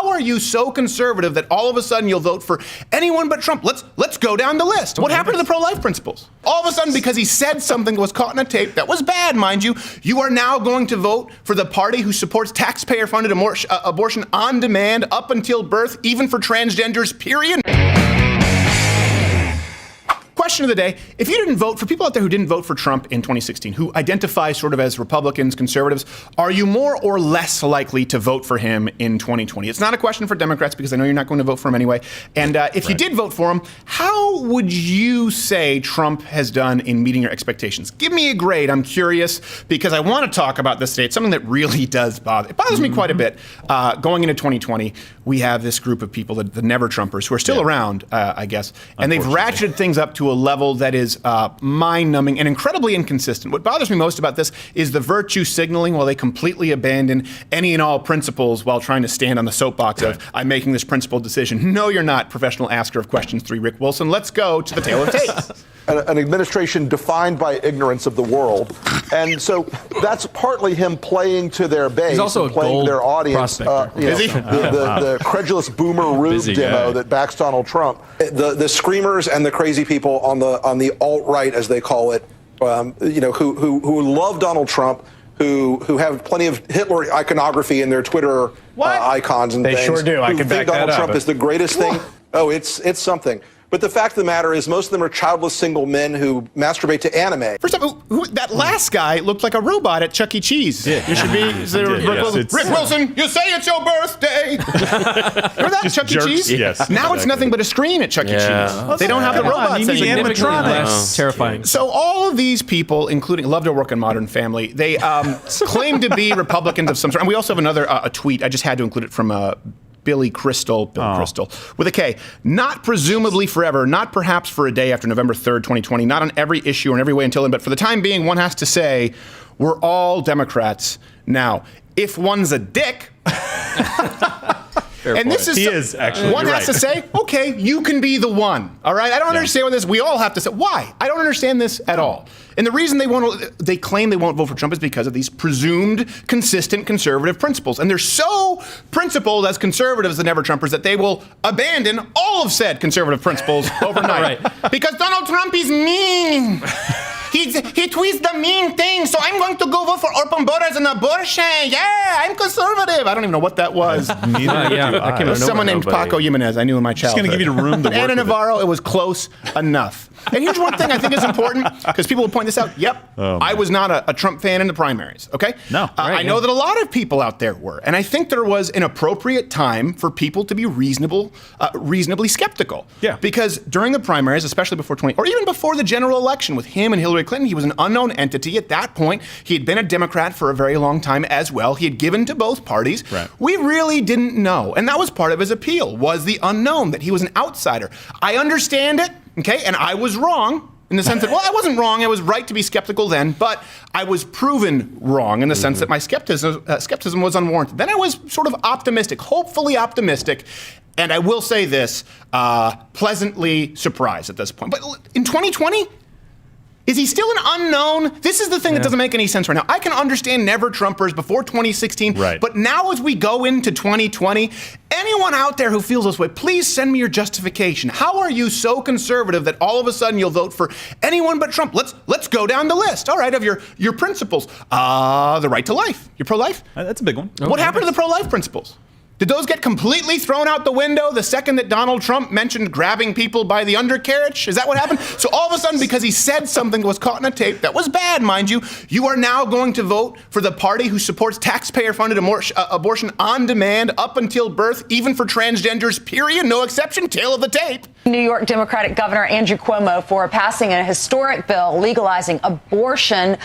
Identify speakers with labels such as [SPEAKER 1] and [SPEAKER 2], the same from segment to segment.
[SPEAKER 1] How are you so conservative that all of a sudden you'll vote for anyone but Trump? Let's go down the list. What happened to the pro-life principles? All of a sudden, because he said something that was caught in a tape that was bad, mind you, you are now going to vote for the party who supports taxpayer-funded abortion on demand up until birth, even for transgenders, period. Question of the day, if you didn't vote, for people out there who didn't vote for Trump in 2016, who identify sort of as Republicans, conservatives, are you more or less likely to vote for him in 2020? It's not a question for Democrats because I know you're not going to vote for him anyway. And if you did vote for him, how would you say Trump has done in meeting your expectations? Give me a grade. I'm curious because I want to talk about this today. It's something that really does bother. It bothers me quite a bit. Going into 2020, we have this group of people, the Never Trumpers, who are still around, I guess, and they've ratcheted things up to a level that is mind-numbing and incredibly inconsistent. What bothers me most about this is the virtue signaling while they completely abandon any and all principles while trying to stand on the soapbox of, I'm making this principled decision. No, you're not, professional asker of questions 3, Rick Wilson. Let's go to the tale of tape.
[SPEAKER 2] An administration defined by ignorance of the world. And so that's partly him playing to their base. He's
[SPEAKER 3] also
[SPEAKER 2] playing
[SPEAKER 3] to
[SPEAKER 2] their audience.
[SPEAKER 1] Is he?
[SPEAKER 2] The credulous boomer Rube demo that backs Donald Trump. The screamers and the crazy people on the alt-right, as they call it, who love Donald Trump, who have plenty of Hitler iconography in their Twitter icons and things.
[SPEAKER 4] They sure do. I can back that up.
[SPEAKER 2] Donald Trump is the greatest thing. Oh, it's something. But the fact of the matter is most of them are childless single men who masturbate to anime.
[SPEAKER 1] First off, that last guy looked like a robot at Chuck E. Cheese. Yeah. You should be Rick Wilson, you say it's your birthday. Remember that, Chuck E. Cheese?
[SPEAKER 5] Yes.
[SPEAKER 1] Now it's nothing but a screen at Chuck E. Cheese. They don't have the robots anymore.
[SPEAKER 3] Animatronics. Terrifying.
[SPEAKER 1] So all of these people, including love to work on Modern Family, they claim to be Republicans of some sort. And we also have another a tweet. I just had to include it from Bill Crystal, with a K. Not presumably forever, not perhaps for a day after November 3rd, 2020, not on every issue or in every way until then, but for the time being, one has to say, we're all Democrats now. If one's a dick, and this is,
[SPEAKER 5] he is actually,
[SPEAKER 1] one has to say, okay, you can be the one. All right, I don't understand what this. We all have to say why. I don't understand this at all. And the reason they claim they won't vote for Trump is because of these presumed consistent conservative principles. And they're so principled as conservatives, the Never Trumpers, that they will abandon all of said conservative principles overnight. Because Donald Trump is mean. He tweets the mean thing, so I'm going to go vote for open borders and abortion. Yeah, I'm conservative. I don't even know what that was.
[SPEAKER 5] It
[SPEAKER 1] was someone named Paco Jimenez. I knew in my childhood.
[SPEAKER 5] Just going to give you the room to work
[SPEAKER 1] Anna
[SPEAKER 5] with
[SPEAKER 1] Navarro, it was close enough. And here's one thing I think is important, because people will point this out. Yep, I was not a Trump fan in the primaries, okay?
[SPEAKER 5] No.
[SPEAKER 1] I know that a lot of people out there were. And I think there was an appropriate time for people to be reasonably skeptical.
[SPEAKER 5] Yeah.
[SPEAKER 1] Because during the primaries, especially before or even before the general election with him and Hillary Clinton, he was an unknown entity at that point. He had been a Democrat for a very long time as well. He had given to both parties.
[SPEAKER 5] Right.
[SPEAKER 1] We really didn't know. And that was part of his appeal, was the unknown, that he was an outsider. I understand it. Okay, and I was wrong in the sense that, well, I wasn't wrong. I was right to be skeptical then, but I was proven wrong in the sense that my skepticism was unwarranted. Then I was sort of optimistic, hopefully optimistic, and I will say this, pleasantly surprised at this point. But in 2020, is he still an unknown? This is the thing that doesn't make any sense right now. I can understand Never Trumpers before 2016, but now as we go into 2020, anyone out there who feels this way, please send me your justification. How are you so conservative that all of a sudden you'll vote for anyone but Trump? Let's go down the list, all right, of your principles. The right to life. You're pro-life?
[SPEAKER 5] That's a big one.
[SPEAKER 1] What happened to the pro-life principles? Did those get completely thrown out the window the second that Donald Trump mentioned grabbing people by the undercarriage? Is that what happened? So all of a sudden, because he said something that was caught in a tape that was bad, mind you, you are now going to vote for the party who supports taxpayer-funded abortion on demand up until birth, even for transgenders, period, no exception, tail of the tape.
[SPEAKER 6] New York Democratic Governor Andrew Cuomo for passing a historic bill legalizing abortion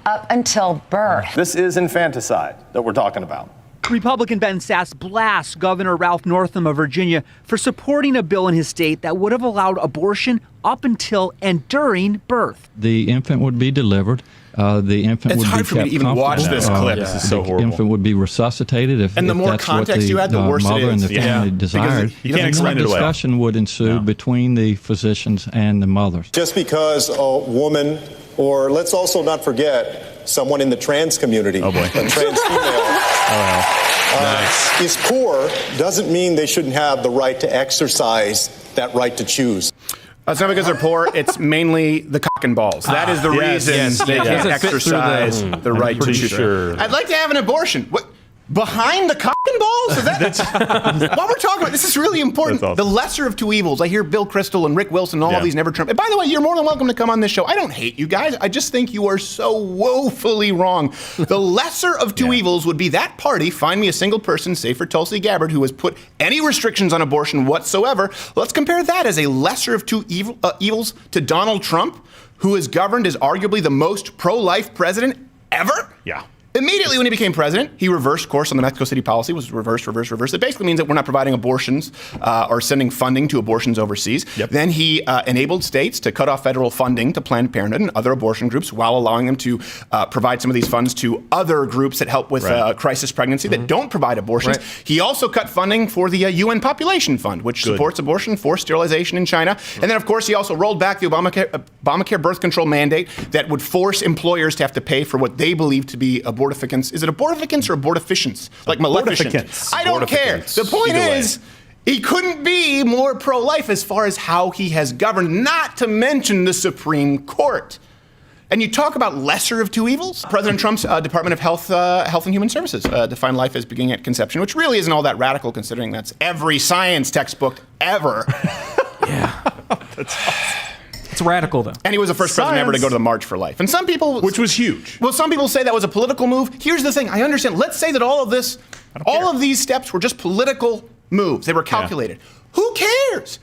[SPEAKER 6] up until birth.
[SPEAKER 4] This is infanticide that we're talking about.
[SPEAKER 7] Republican Ben Sasse blasts Governor Ralph Northam of Virginia for supporting a bill in his state that would have allowed abortion up until and during birth.
[SPEAKER 8] The infant would be delivered
[SPEAKER 3] The infant
[SPEAKER 1] It's
[SPEAKER 3] would
[SPEAKER 1] hard
[SPEAKER 3] be
[SPEAKER 1] for me
[SPEAKER 3] kept
[SPEAKER 1] to even watch
[SPEAKER 3] comfortable.
[SPEAKER 1] this clip.
[SPEAKER 5] This is so
[SPEAKER 3] The
[SPEAKER 5] horrible.
[SPEAKER 3] infant would be resuscitated if
[SPEAKER 1] And the
[SPEAKER 3] if
[SPEAKER 1] more
[SPEAKER 3] that's what
[SPEAKER 1] context you add, the worse it
[SPEAKER 3] mother and
[SPEAKER 1] is.
[SPEAKER 3] the
[SPEAKER 1] Yeah.
[SPEAKER 3] family
[SPEAKER 1] Because
[SPEAKER 3] desired.
[SPEAKER 1] you can't
[SPEAKER 5] explain
[SPEAKER 3] And
[SPEAKER 5] it away.
[SPEAKER 3] discussion would ensue between the physicians and the mothers.
[SPEAKER 8] Just because a woman, or let's also not forget, someone in the trans community,
[SPEAKER 5] Oh, boy.
[SPEAKER 8] a trans female, is poor, doesn't mean they shouldn't have the right to exercise that right to choose.
[SPEAKER 1] It's not because they're poor. It's mainly the cock and balls. That is the reason they can't
[SPEAKER 5] Doesn't fit through
[SPEAKER 1] exercise the right to
[SPEAKER 5] pretty
[SPEAKER 1] choose.
[SPEAKER 5] sure.
[SPEAKER 1] I'd like to have an abortion. What? Behind the cock and balls? Is that what we're talking about? This is really important.
[SPEAKER 5] That's awesome.
[SPEAKER 1] The lesser of two evils. I hear Bill Kristol and Rick Wilson and all of these never Trump. And by the way, you're more than welcome to come on this show. I don't hate you guys. I just think you are so woefully wrong. The lesser of two evils would be that party, find me a single person, save for Tulsi Gabbard, who has put any restrictions on abortion whatsoever. Let's compare that as a lesser of two evils to Donald Trump, who has governed as arguably the most pro-life president ever.
[SPEAKER 5] Yeah.
[SPEAKER 1] Immediately when he became president, he reversed course on the Mexico City policy, was reverse. It basically means that we're not providing abortions or sending funding to abortions overseas.
[SPEAKER 5] Yep.
[SPEAKER 1] Then he enabled states to cut off federal funding to Planned Parenthood and other abortion groups while allowing them to provide some of these funds to other groups that help with crisis pregnancy that don't provide abortions.
[SPEAKER 5] Right.
[SPEAKER 1] He also cut funding for the UN Population Fund, which supports abortion, forced sterilization in China. And then, of course, he also rolled back the Obamacare birth control mandate that would force employers to have to pay for what they believe to be abortificants. Is it abortificants or abortificents? Like maleficent?
[SPEAKER 5] Abortificants.
[SPEAKER 1] I don't care.
[SPEAKER 5] Abortificants.
[SPEAKER 1] The point
[SPEAKER 5] Either way.
[SPEAKER 1] is, he couldn't be more pro-life as far as how he has governed, not to mention the Supreme Court. And you talk about lesser of two evils? President Trump's Department of Health and Human Services defined life as beginning at conception, which really isn't all that radical considering that's every science textbook ever.
[SPEAKER 9] It's radical, though.
[SPEAKER 1] And he was the first president ever to go to the March for Life. And some people...
[SPEAKER 5] Which was huge.
[SPEAKER 1] Well, some people say that was a political move. Here's the thing. I understand. Let's say that all of these steps were just political moves. They were calculated. Who cares?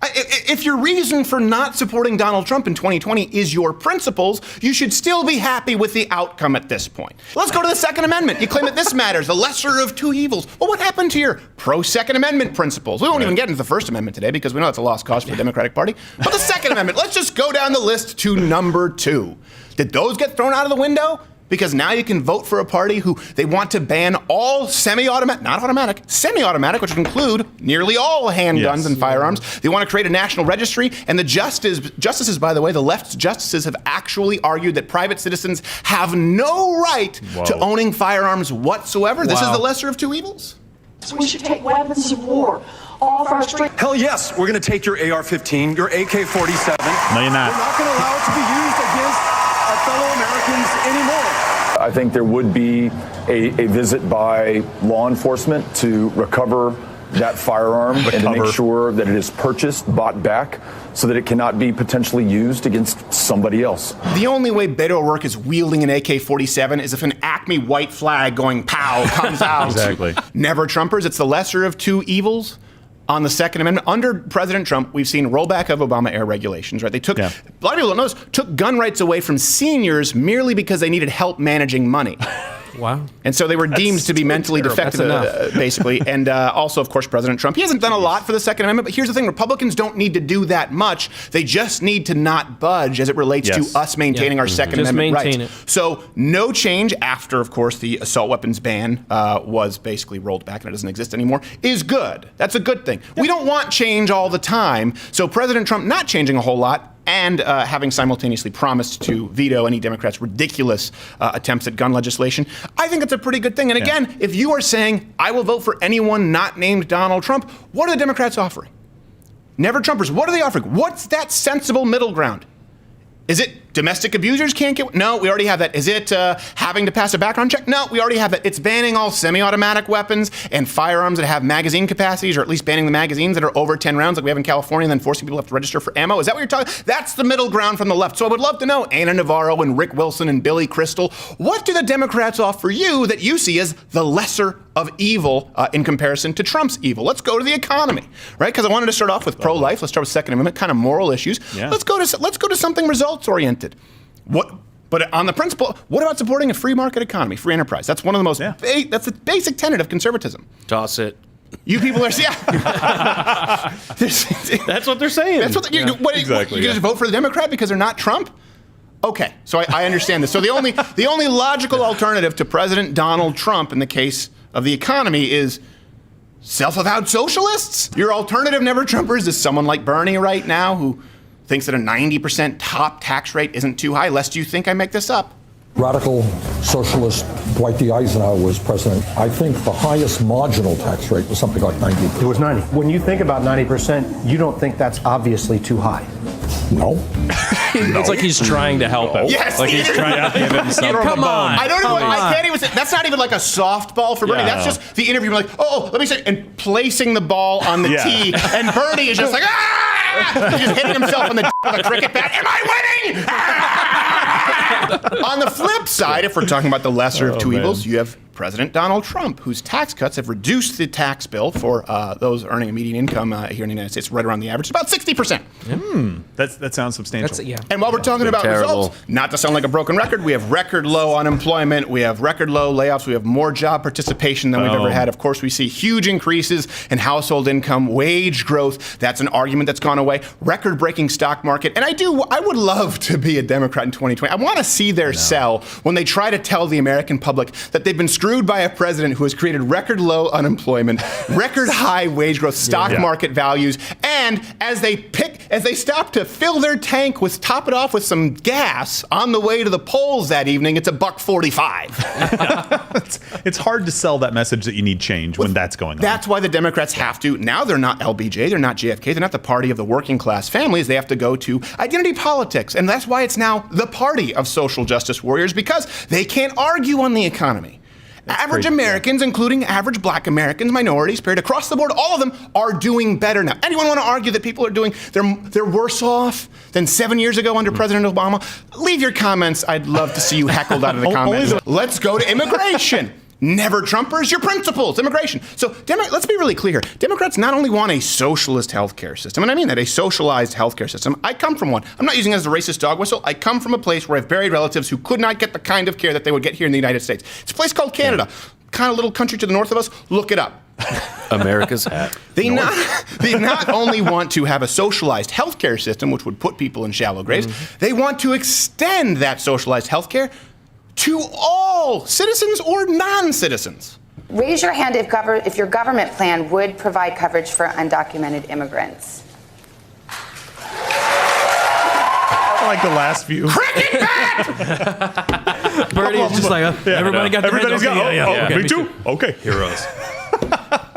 [SPEAKER 1] If your reason for not supporting Donald Trump in 2020 is your principles, you should still be happy with the outcome at this point. Let's go to the Second Amendment. You claim that this matters, the lesser of two evils. Well, what happened to your pro-Second Amendment principles? We won't even get into the First Amendment today because we know it's a lost cause for the Democratic Party. But the Second Amendment, let's just go down the list to number 2. Did those get thrown out of the window? Because now you can vote for a party who they want to ban all semi-automatic, not automatic, semi-automatic, which would include nearly all handguns and firearms. They want to create a national registry. And the justices, by the way, the left's justices have actually argued that private citizens have no right to owning firearms whatsoever. This is the lesser of two evils.
[SPEAKER 10] We should take weapons of war off our streets.
[SPEAKER 11] Hell yes, we're going to take your AR-15, your AK-47.
[SPEAKER 5] No, you're not.
[SPEAKER 11] We're not going to allow it to be used against our fellow Americans anymore.
[SPEAKER 12] I think there would be a visit by law enforcement to recover that firearm and to make sure that it is purchased, bought back, so that it cannot be potentially used against somebody else.
[SPEAKER 1] The only way Beto O'Rourke is wielding an AK-47 is if an Acme white flag going pow comes out.
[SPEAKER 5] Exactly.
[SPEAKER 1] Never Trumpers. It's the lesser of two evils. On the Second Amendment, under President Trump, we've seen rollback of Obama-era regulations, right? They took, a lot of people don't know this, took gun rights away from seniors merely because they needed help managing money.
[SPEAKER 9] Wow.
[SPEAKER 1] And so they were deemed to be mentally defective, basically. And also, of course, President Trump. He hasn't done a lot for the Second Amendment, but here's the thing. Republicans don't need to do that much. They just need to not budge as it relates to us maintaining our Second Amendment rights. So no change after, of course, the assault weapons ban was basically rolled back and it doesn't exist anymore, is good. That's a good thing. We don't want change all the time. So President Trump not changing a whole lot and having simultaneously promised to veto any Democrats' ridiculous attempts at gun legislation, I think it's a pretty good thing. And again, if you are saying, I will vote for anyone not named Donald Trump, what are the Democrats offering? Never Trumpers, what are they offering? What's that sensible middle ground? Is it domestic abusers can't get? No, we already have that. Is it having to pass a background check? No, we already have that. It's banning all semi-automatic weapons and firearms that have magazine capacities, or at least banning the magazines that are over 10 rounds like we have in California, and then forcing people to have to register for ammo. Is that what you're talking? That's the middle ground from the left. So I would love to know, Ana Navarro and Rick Wilson and Billy Crystal, what do the Democrats offer you that you see as the lesser of evil in comparison to Trump's evil? Let's go to the economy, right? Because I wanted to start off with pro-life. Let's start with Second Amendment, kind of moral issues. Let's go to something results-oriented. But on the principle, what about supporting a free market economy, free enterprise? That's one of the most, that's the basic tenet of conservatism.
[SPEAKER 13] Toss it.
[SPEAKER 1] You people are,
[SPEAKER 13] That's what they're saying.
[SPEAKER 1] That's what, exactly. You just vote for the Democrat because they're not Trump? Okay, so I understand this. So the only logical alternative to President Donald Trump in the case of the economy is self-avowed socialists? Your alternative never-Trumpers is someone like Bernie right now who thinks that a 90% top tax rate isn't too high, lest you think I make this up.
[SPEAKER 13] Radical socialist Dwight D. Eisenhower was president. I think the highest marginal tax rate was something like 90.
[SPEAKER 11] It was 90. When you think about 90%, you don't think that's obviously too high?
[SPEAKER 13] No.
[SPEAKER 5] It's like he's trying to help him.
[SPEAKER 1] Yes,
[SPEAKER 5] like he's trying to give him something.
[SPEAKER 9] Come on.
[SPEAKER 1] I can't even say, that's not even like a softball for Bernie. That's just the interview. Like, let me say, and placing the ball on the tee. And Bernie is just like, He's just hitting himself on the with a cricket bat. Am I winning? On the flip side, if we're talking about the lesser of two evils, you have President Donald Trump, whose tax cuts have reduced the tax bill for those earning a median income here in the United States right around the average, about 60%.
[SPEAKER 14] That sounds substantial.
[SPEAKER 1] And while we're talking about results, not to sound like a broken record, we have record low unemployment, we have record low layoffs, we have more job participation than we've ever had. Of course, we see huge increases in household income, wage growth. That's an argument that's gone away. Record-breaking stock market. And I would love to be a Democrat in 2020. I want to see their sell when they try to tell the American public that they've been screwed by a president who has created record low unemployment, record high wage growth, stock market values, and as they stop to fill their tank top it off with some gas on the way to the polls that evening, it's $1.45.
[SPEAKER 14] It's hard to sell that message that you need change when that's going on.
[SPEAKER 1] That's why the Democrats have to. Now they're not LBJ, they're not JFK, they're not the party of the working class families. They have to go to identity politics, and that's why it's now the party of social justice warriors, because they can't argue on the economy. Average Americans, including average black Americans, minorities, period, across the board, all of them are doing better now. Anyone want to argue that people are they're worse off than 7 years ago under President Obama? Leave your comments. I'd love to see you heckled out of the comments. Let's go to immigration. Never Trumpers, your principles, immigration. So let's be really clear. Democrats not only want a socialist healthcare system, and I mean that, a socialized healthcare system. I come from one. I'm not using it as a racist dog whistle. I come from a place where I have buried relatives who could not get the kind of care that they would get here in the United States. It's a place called Canada, kind of little country to the north of us. Look it up.
[SPEAKER 15] America's hat.
[SPEAKER 1] They not only want to have a socialized healthcare system, which would put people in shallow graves, they want to extend that socialized healthcare to all citizens or non-citizens.
[SPEAKER 16] Raise your hand if your government plan would provide coverage for undocumented immigrants.
[SPEAKER 14] I like the last few.
[SPEAKER 1] Cricket bat!
[SPEAKER 5] Bernie's just like, everybody got their
[SPEAKER 14] Everybody's got, me too? Okay.
[SPEAKER 15] Heroes.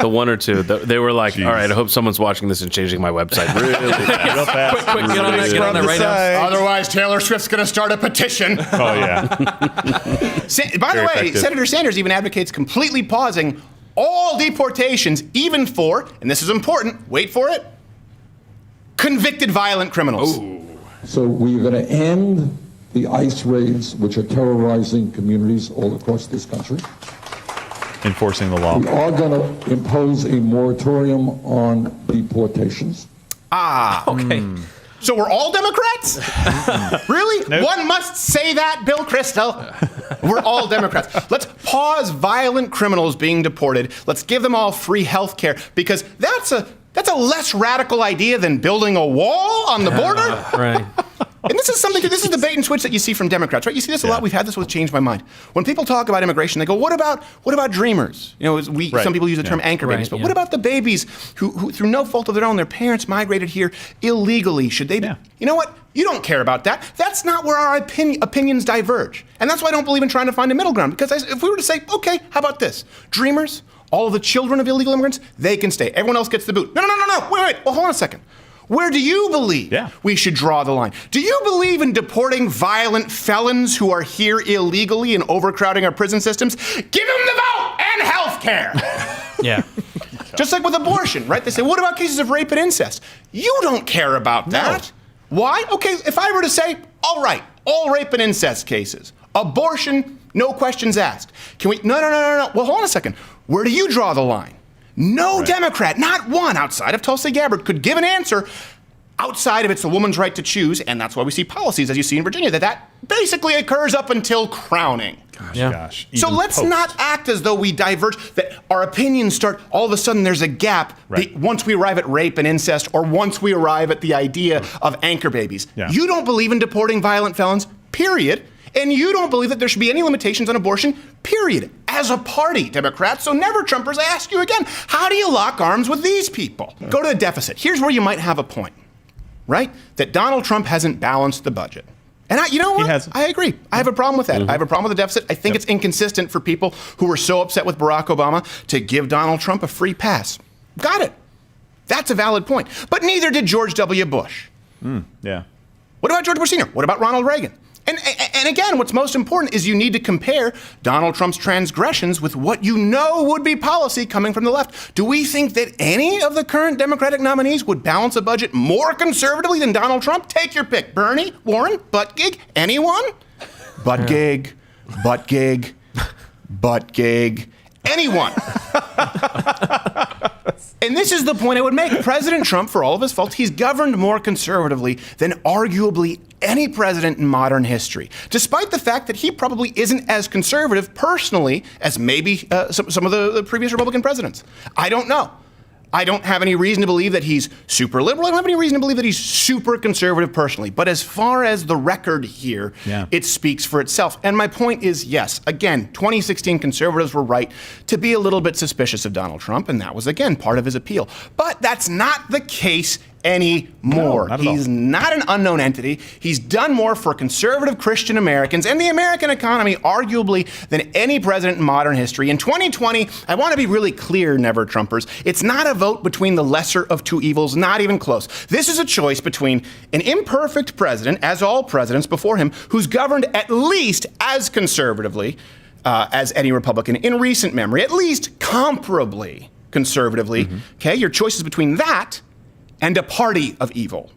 [SPEAKER 15] The one or two, they were like, all right, I hope someone's watching this and changing my website really fast.
[SPEAKER 5] Quick, get on that right now.
[SPEAKER 1] Otherwise, Taylor Swift's going to start a petition.
[SPEAKER 14] Oh, yeah.
[SPEAKER 1] By the way, Senator Sanders even advocates completely pausing all deportations, even for, and this is important, wait for it, convicted violent criminals.
[SPEAKER 13] Ooh. So we're going to end the ICE raids, which are terrorizing communities all across this country.
[SPEAKER 14] Enforcing the law.
[SPEAKER 13] We are going to impose a moratorium on deportations.
[SPEAKER 1] Okay. So we're all Democrats? Really?
[SPEAKER 14] Nope.
[SPEAKER 1] One must say that, Bill Kristol. We're all Democrats. Let's pause violent criminals being deported. Let's give them all free health care, because that's a less radical idea than building a wall on the border.
[SPEAKER 5] Right.
[SPEAKER 1] And this is the bait and switch that you see from Democrats, right? You see this a lot. We've had this with Change My Mind. When people talk about immigration, they go, what about dreamers? Some people use the term anchor babies, but what about the babies who through no fault of their own, their parents migrated here illegally? Should they be? You know what? You don't care about that. That's not where our opinions diverge. And that's why I don't believe in trying to find a middle ground. Because if we were to say, okay, how about this? Dreamers, all of the children of illegal immigrants, they can stay. Everyone else gets the boot. No. Wait. Well, hold on a second. Where do you believe we should draw the line? Do you believe in deporting violent felons who are here illegally and overcrowding our prison systems? Give them the vote and health care.
[SPEAKER 5] Yeah.
[SPEAKER 1] Just like with abortion, right? They say, what about cases of rape and incest? You don't care about that. Why? Okay, if I were to say, all right, all rape and incest cases, abortion, no questions asked. Can we? No. Well, hold on a second. Where do you draw the line? No Democrat, not one outside of Tulsi Gabbard, could give an answer outside of it's a woman's right to choose, and that's why we see policies, as you see in Virginia, that basically occurs up until crowning.
[SPEAKER 14] Gosh.
[SPEAKER 1] So let's not act as though we diverge, that our opinions start, all of a sudden there's a gap once we arrive at rape and incest, or once we arrive at the idea of anchor babies. You don't believe in deporting violent felons? period. And you don't believe that there should be any limitations on abortion, period, as a party, Democrats. So never, Trumpers, I ask you again, how do you lock arms with these people? Go to the deficit. Here's where you might have a point, right? That Donald Trump hasn't balanced the budget. And you know what? I agree. I have a problem with that. I have a problem with the deficit. I think it's inconsistent for people who were so upset with Barack Obama to give Donald Trump a free pass. Got it. That's a valid point. But neither did George W. Bush.
[SPEAKER 14] Yeah.
[SPEAKER 1] What about George Bush Sr.? What about Ronald Reagan? And again, what's most important is you need to compare Donald Trump's transgressions with what you know would be policy coming from the left. Do we think that any of the current Democratic nominees would balance a budget more conservatively than Donald Trump? Take your pick. Bernie, Warren, Buttigieg, anyone? Buttigieg, Buttigieg, Buttigieg, anyone. And this is the point I would make. President Trump, for all of his faults, he's governed more conservatively than arguably any president in modern history, despite the fact that he probably isn't as conservative personally as maybe some of the previous Republican presidents. I don't know. I don't have any reason to believe that he's super liberal. I don't have any reason to believe that he's super conservative personally. But as far as the record here, it speaks for itself. And my point is, yes, again, 2016 conservatives were right to be a little bit suspicious of Donald Trump, and that was, again, part of his appeal. But that's not the case anymore.
[SPEAKER 14] No,
[SPEAKER 1] He's not an unknown entity. He's done more for conservative Christian Americans and the American economy, arguably, than any president in modern history. In 2020, I want to be really clear, Never Trumpers, it's not a vote between the lesser of two evils, not even close. This is a choice between an imperfect president, as all presidents before him, who's governed at least as conservatively as any Republican in recent memory, at least comparably conservatively. Okay, your choice is between that and a party of evil.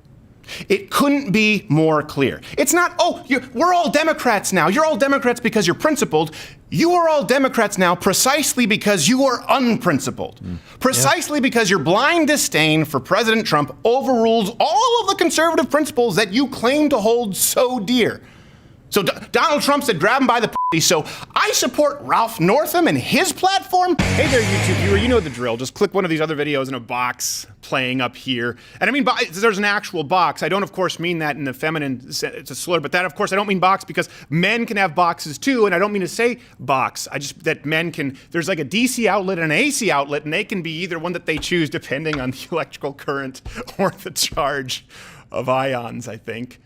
[SPEAKER 1] It couldn't be more clear. It's not, we're all Democrats now. You're all Democrats because you're principled. You are all Democrats now precisely because you are unprincipled. Precisely because your blind disdain for President Trump overrules all of the conservative principles that you claim to hold so dear. So Donald Trump said, grab him by the pussy. So I support Ralph Northam and his platform. Hey there, YouTube viewer, you know the drill. Just click one of these other videos in a box playing up here. And I mean, there's an actual box. I don't, of course, mean that in the feminine, it's a slur, but that, of course, I don't mean box because men can have boxes too. And I don't mean to say box. That men can, there's like a DC outlet and an AC outlet, and they can be either one that they choose depending on the electrical current or the charge of ions, I think.